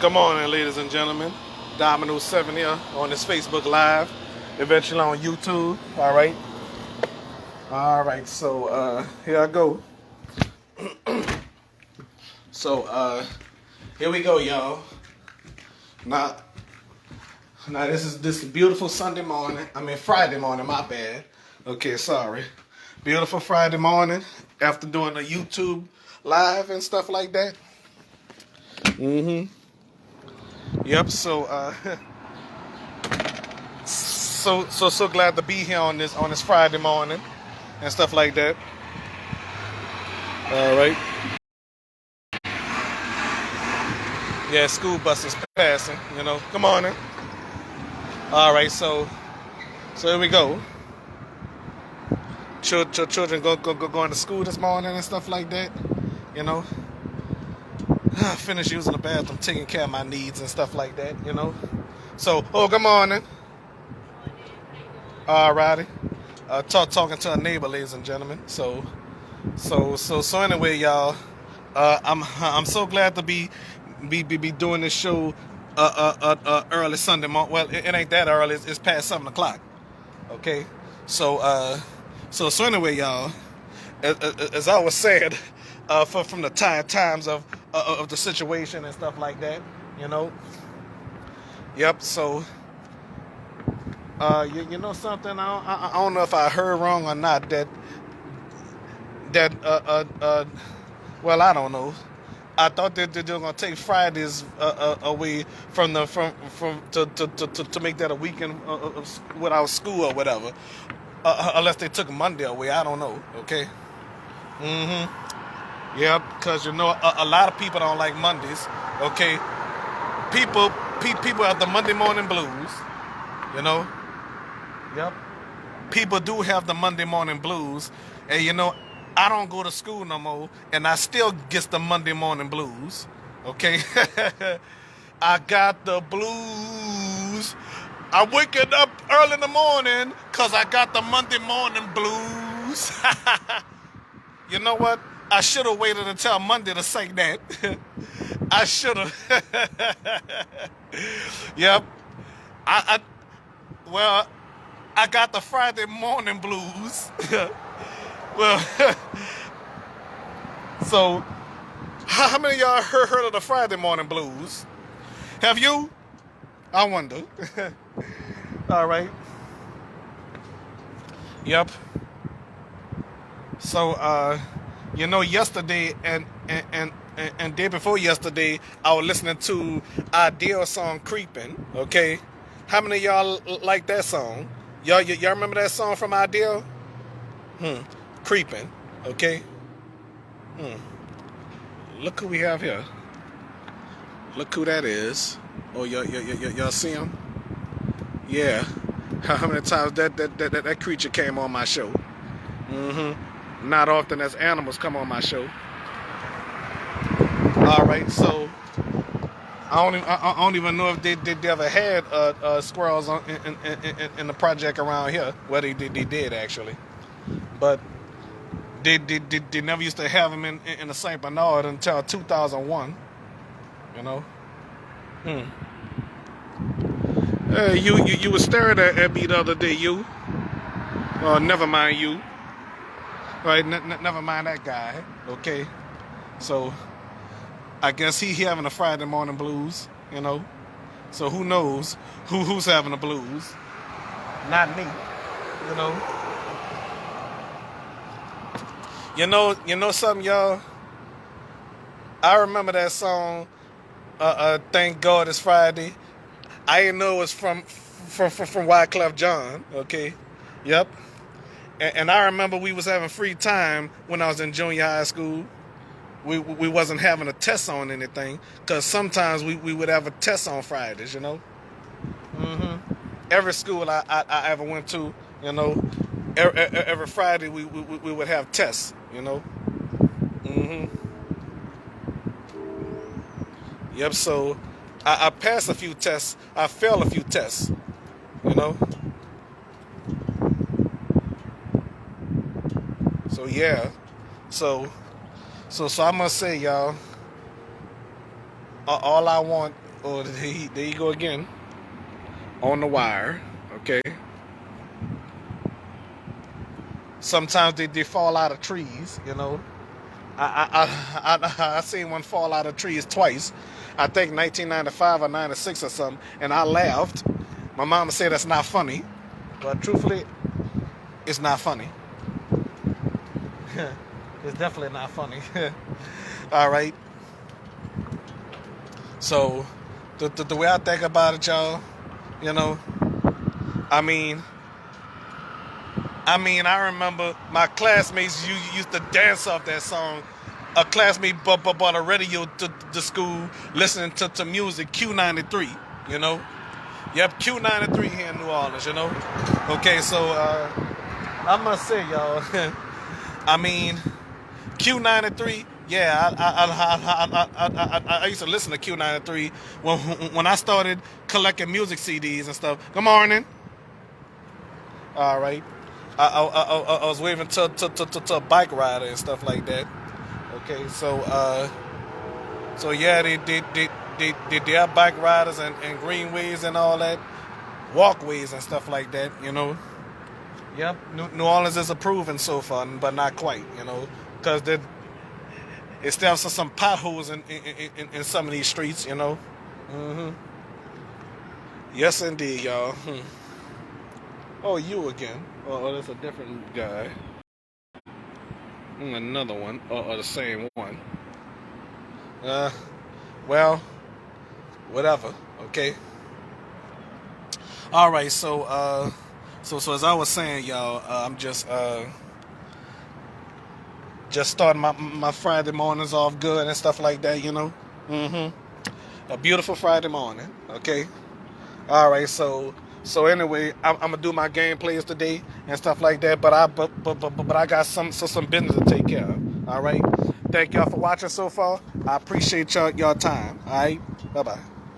Good morning, ladies and gentlemen. Dominoes 7 here on this Facebook Live, eventually on YouTube. All right, so here I go. So here we go, y'all. Now, now this is beautiful Sunday morning. I mean Friday morning, my bad. Okay, sorry. Beautiful Friday morning after doing a YouTube live and stuff like that. Yep, so glad to be here on this Friday morning and stuff like that. All right. Yeah, school bus is passing. Come on in. All right, so here we go. Children going to school this morning and stuff like that. You know, finish using the bathroom, taking care of my needs and stuff like that. So good morning. All righty. Talking to a neighbor, ladies and gentlemen. So anyway, y'all. I'm so glad to be doing this show early Sunday morning. Well, it ain't that early. It's past 7 o'clock. Okay. So anyway, y'all. As I was saying, from the times of the situation and stuff like that. You know. Yep. So. You know something? I don't know if I heard wrong or not. Well, I don't know. I thought that they were gonna take Fridays away from to make that a weekend without school or whatever. Unless they took Monday away, I don't know. Okay. Yeah, because a lot of people don't like Mondays. Okay. People have the Monday morning blues. You know. Yep. People do have the Monday morning blues, and I don't go to school no more, and I still get the Monday morning blues. Okay. I got the blues. I'm waking up early in the morning because I got the Monday morning blues. You know what? I should have waited until Monday to say that. I should have. Yep. Well, I got the Friday morning blues. Well, so how many of y'all heard of the Friday morning blues? Have you? I wonder. All right. Yep. So yesterday and day before yesterday, I was listening to Ideal song "Creeping." Okay, how many of y'all like that song? Y'all remember that song from Ideal? Creeping. Okay. Look who we have here. Look who that is. Oh, y'all see him? Yeah. How many times that creature came on my show? Not often as animals come on my show. All right, so I don't even know if they ever had squirrels in the project around here. Well, they did actually, but they never used to have them in the Saint Bernard until 2001. You know. Hey, you was staring at me the other day. You. Never mind you. Right, never mind that guy. Okay, so I guess he having the Friday morning blues. So who knows who's having the blues? Not me. You know. You know something, y'all. I remember that song. Thank God it's Friday. I didn't know it was from Wyclef John. Okay. Yep. And I remember we was having free time when I was in junior high school. We wasn't having a test on anything because sometimes we would have a test on Fridays. Every school I ever went to, every Friday we would have tests. Yep. So I passed a few tests. I failed a few tests. So yeah. So I must say, y'all, all I want Oh, there you go again. On the wire. Okay. Sometimes they fall out of trees, you know. I seen one fall out of trees twice. I think 1995 or 96 or something, and I laughed. My mama said that's not funny, but truthfully, it's not funny. It's definitely not funny. All right. So, the way I think about it, y'all, you know, I mean, I remember my classmates used to dance off that song. A classmate bought a radio to school listening to music, Q93, you know. Yep, Q93 here in New Orleans, you know. Okay, so I must say, y'all, I mean, Q93, yeah, I used to listen to Q93 when I started collecting music CDs and stuff. Good morning. All right. I was waving to a bike rider and stuff like that. Okay, so yeah, they have bike riders and greenways and all that, walkways and stuff like that, you know. Yep, New Orleans is improving so far, but not quite, you know, because it still has some potholes in some of these streets, you know. Mm-hmm. Yes, indeed, y'all. Oh, you again. Oh, that's a different guy. Another one, or the same one. Well, whatever. Okay. All right. So as I was saying, y'all, I'm just starting my Friday mornings off good and stuff like that. You know. A beautiful Friday morning. Okay. All right. So anyway, I'm gonna do my gameplays today and stuff like that. But I got some business to take care of. All right. Thank y'all for watching so far. I appreciate y'all time. All right. Bye bye.